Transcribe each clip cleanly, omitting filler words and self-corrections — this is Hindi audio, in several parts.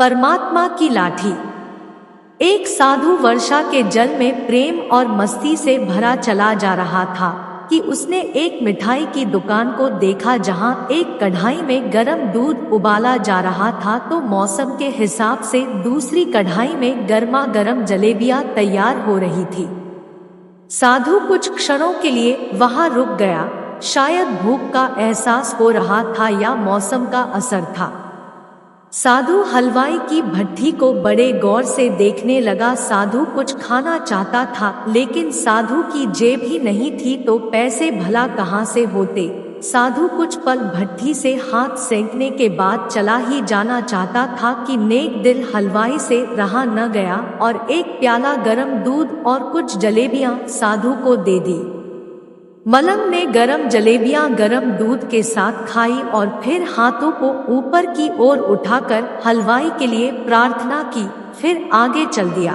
परमात्मा की लाठी। एक साधु वर्षा के जल में प्रेम और मस्ती से भरा चला जा रहा था कि उसने एक मिठाई की दुकान को देखा जहां एक कढ़ाई में गरम दूध उबाला जा रहा था तो मौसम के हिसाब से दूसरी कढ़ाई में गर्मा गर्म जलेबियां तैयार हो रही थी। साधु कुछ क्षणों के लिए वहां रुक गया। शायद भूख का एहसास हो रहा था या मौसम का असर था। साधु हलवाई की भट्ठी को बड़े गौर से देखने लगा। साधु कुछ खाना चाहता था लेकिन साधु की जेब ही नहीं थी तो पैसे भला कहाँ से होते। साधु कुछ पल भट्ठी से हाथ सेंकने के बाद चला ही जाना चाहता था कि नेक दिल हलवाई से रहा न गया और एक प्याला गरम दूध और कुछ जलेबियां साधु को दे दी। मलंग ने गरम जलेबियां गरम दूध के साथ खाई और फिर हाथों को ऊपर की ओर उठाकर हलवाई के लिए प्रार्थना की, फिर आगे चल दिया।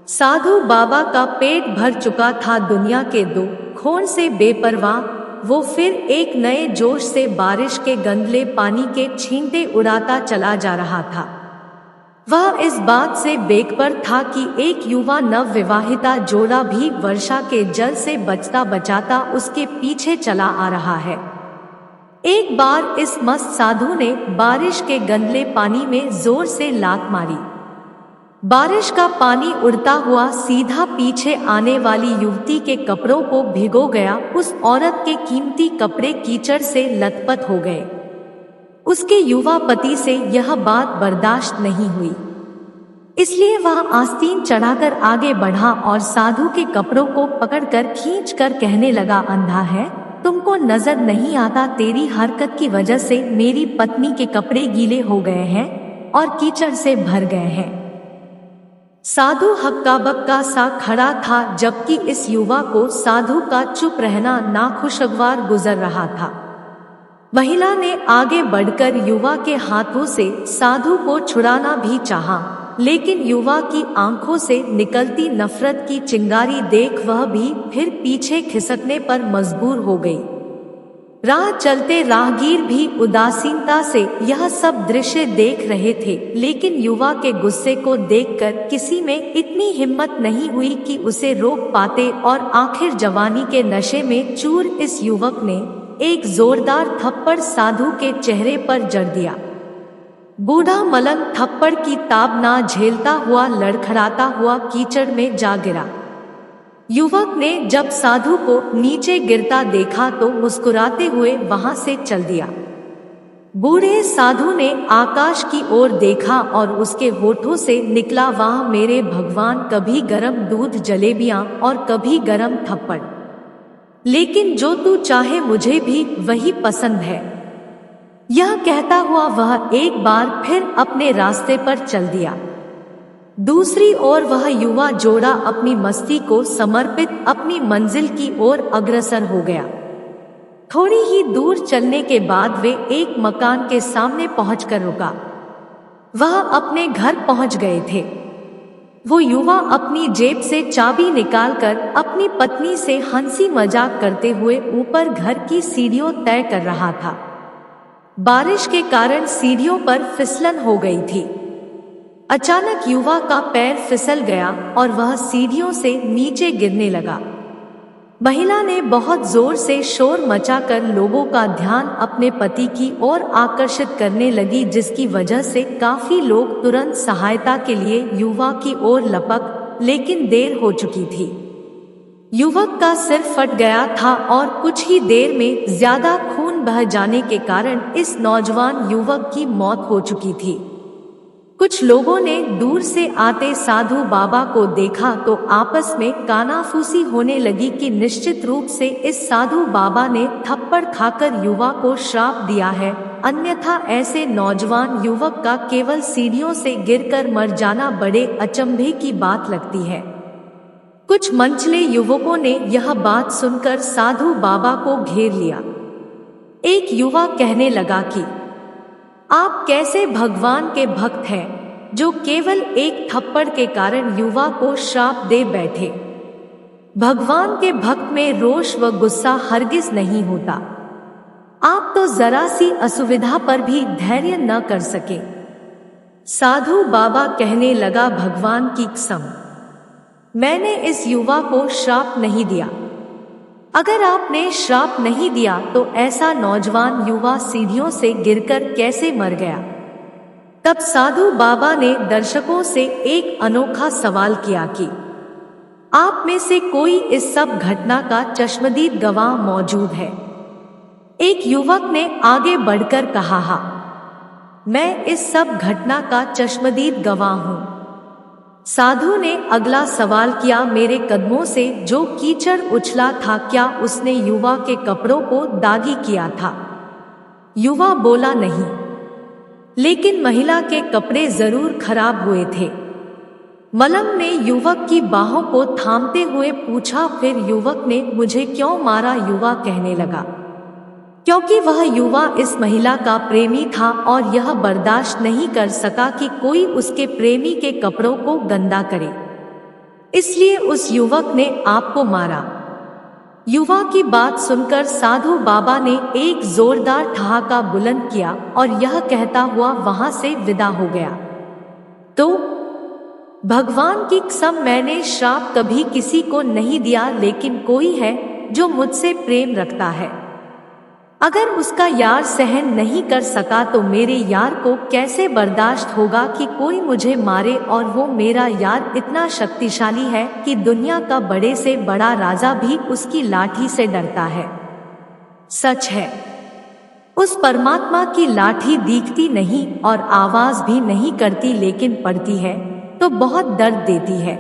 साधु बाबा का पेट भर चुका था दुनिया के दुखों से बेपरवाह। वो फिर एक नए जोश से बारिश के गंदले पानी के छींटे उड़ाता चला जा रहा था। वह इस बात से बेखबर था कि एक युवा नवविवाहिता जोड़ा भी वर्षा के जल से बचता बचाता उसके पीछे चला आ रहा है। एक बार इस मस्त साधु ने बारिश के गंदले पानी में जोर से लात मारी। बारिश का पानी उड़ता हुआ सीधा पीछे आने वाली युवती के कपड़ों को भिगो गया। उस औरत के कीमती कपड़े कीचड़ से लथपथ हो गए। उसके युवा पति से यह बात बर्दाश्त नहीं हुई, इसलिए वह आस्तीन चढ़ाकर आगे बढ़ा और साधु के कपड़ों को पकड़कर खींचकर कहने लगा, अंधा है, तुमको नजर नहीं आता तेरी हरकत की वजह से मेरी पत्नी के कपड़े गीले हो गए हैं और कीचड़ से भर गए हैं। साधु हक्का बक्का सा खड़ा था जबकि इस युवा को साधु का चुप रहना नाखुशगवार गुजर रहा था। महिला ने आगे बढ़कर युवा के हाथों से साधु को छुड़ाना भी चाहा, लेकिन युवा की आंखों से निकलती नफरत की चिंगारी देख वह भी फिर पीछे खिसकने पर मजबूर हो गई। राह चलते राहगीर भी उदासीनता से यह सब दृश्य देख रहे थे, लेकिन युवा के गुस्से को देखकर किसी में इतनी हिम्मत नहीं हुई कि उसे रोक पाते और आखिर जवानी के नशे में चूर इस युवक ने एक जोरदार थप्पड़ साधु के चेहरे पर जड़ दिया। बूढ़ा मलंग थप्पड़ की ताब ना झेलता हुआ लड़खड़ाता हुआ कीचड़ में जा गिरा। युवक ने जब साधु को नीचे गिरता देखा तो मुस्कुराते हुए वहां से चल दिया। बूढ़े साधु ने आकाश की ओर देखा और उसके होठों से निकला, वाह मेरे भगवान, कभी गरम दूध जलेबियां और कभी गरम थप्पड़, लेकिन जो तू चाहे मुझे भी वही पसंद है। यह कहता हुआ वह एक बार फिर अपने रास्ते पर चल दिया। दूसरी ओर वह युवा जोड़ा अपनी मस्ती को समर्पित अपनी मंजिल की ओर अग्रसर हो गया। थोड़ी ही दूर चलने के बाद वे एक मकान के सामने पहुंचकर रुका। वह अपने घर पहुंच गए थे। वो युवा अपनी जेब से चाबी निकालकर अपनी पत्नी से हंसी मजाक करते हुए ऊपर घर की सीढ़ियों तय कर रहा था। बारिश के कारण सीढ़ियों पर फिसलन हो गई थी। अचानक युवा का पैर फिसल गया और वह सीढ़ियों से नीचे गिरने लगा। महिला ने बहुत जोर से शोर मचाकर लोगों का ध्यान अपने पति की ओर आकर्षित करने लगी, जिसकी वजह से काफी लोग तुरंत सहायता के लिए युवा की ओर लपक, लेकिन देर हो चुकी थी। युवक का सिर फट गया था और कुछ ही देर में ज्यादा खून बह जाने के कारण इस नौजवान युवक की मौत हो चुकी थी। कुछ लोगों ने दूर से आते साधु बाबा को देखा तो आपस में कानाफूसी होने लगी कि निश्चित रूप से इस साधु बाबा ने थप्पड़ खाकर युवा को श्राप दिया है, अन्यथा ऐसे नौजवान युवक का केवल सीढ़ियों से गिरकर मर जाना बड़े अचंभे की बात लगती है। कुछ मंचले युवकों ने यह बात सुनकर साधु बाबा को घेर लिया। एक युवा कहने लगा कि आप कैसे भगवान के भक्त हैं जो केवल एक थप्पड़ के कारण युवा को श्राप दे बैठे। भगवान के भक्त में रोष व गुस्सा हरगिज नहीं होता। आप तो जरा सी असुविधा पर भी धैर्य न कर सके। साधु बाबा कहने लगा, भगवान की कसम, मैंने इस युवा को श्राप नहीं दिया। अगर आपने श्राप नहीं दिया तो ऐसा नौजवान युवा सीढ़ियों से गिरकर कैसे मर गया? तब साधु बाबा ने दर्शकों से एक अनोखा सवाल किया कि आप में से कोई इस सब घटना का चश्मदीद गवाह मौजूद है? एक युवक ने आगे बढ़कर कहा, हाँ, मैं इस सब घटना का चश्मदीद गवाह हूं। साधु ने अगला सवाल किया, मेरे कदमों से जो कीचड़ उछला था, क्या उसने युवा के कपड़ों को दागी किया था? युवा बोला, नहीं, लेकिन महिला के कपड़े जरूर खराब हुए थे। मलंग ने युवक की बाहों को थामते हुए पूछा, फिर युवक ने मुझे क्यों मारा? युवा कहने लगा, क्योंकि वह युवा इस महिला का प्रेमी था और यह बर्दाश्त नहीं कर सका कि कोई उसके प्रेमी के कपड़ों को गंदा करे, इसलिए उस युवक ने आपको मारा। युवा की बात सुनकर साधु बाबा ने एक जोरदार ठहाका बुलंद किया और यह कहता हुआ वहां से विदा हो गया, तो भगवान की कसम, मैंने श्राप कभी किसी को नहीं दिया, लेकिन कोई है जो मुझसे प्रेम रखता है। अगर उसका यार सहन नहीं कर सका तो मेरे यार को कैसे बर्दाश्त होगा कि कोई मुझे मारे? और वो मेरा यार इतना शक्तिशाली है कि दुनिया का बड़े से बड़ा राजा भी उसकी लाठी से डरता है। सच है, उस परमात्मा की लाठी दिखती नहीं और आवाज भी नहीं करती, लेकिन पड़ती है तो बहुत दर्द देती है।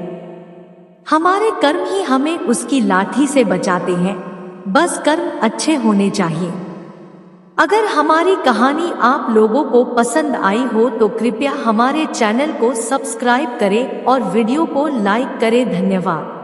हमारे कर्म ही हमें उसकी लाठी से बचाते हैं, बस कर्म अच्छे होने चाहिए। अगर हमारी कहानी आप लोगों को पसंद आई हो तो कृपया हमारे चैनल को सब्सक्राइब करें और वीडियो को लाइक करें। धन्यवाद।